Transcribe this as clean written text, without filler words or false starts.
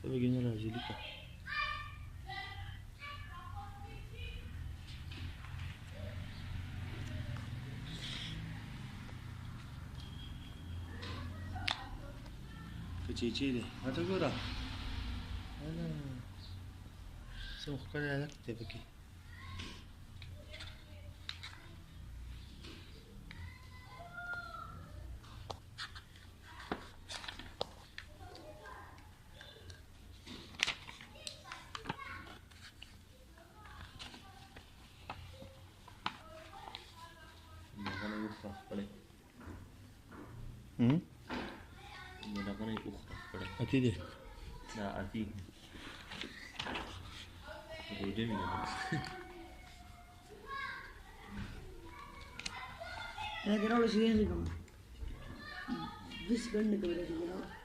begini razi dika. Kecil deh, atau gora? Ana, semua kali anak kita pergi. مدغني أخرى أكيد. لا أكيد جميل. هذه أول شيء يجي كمان بس بنك ولا شيء.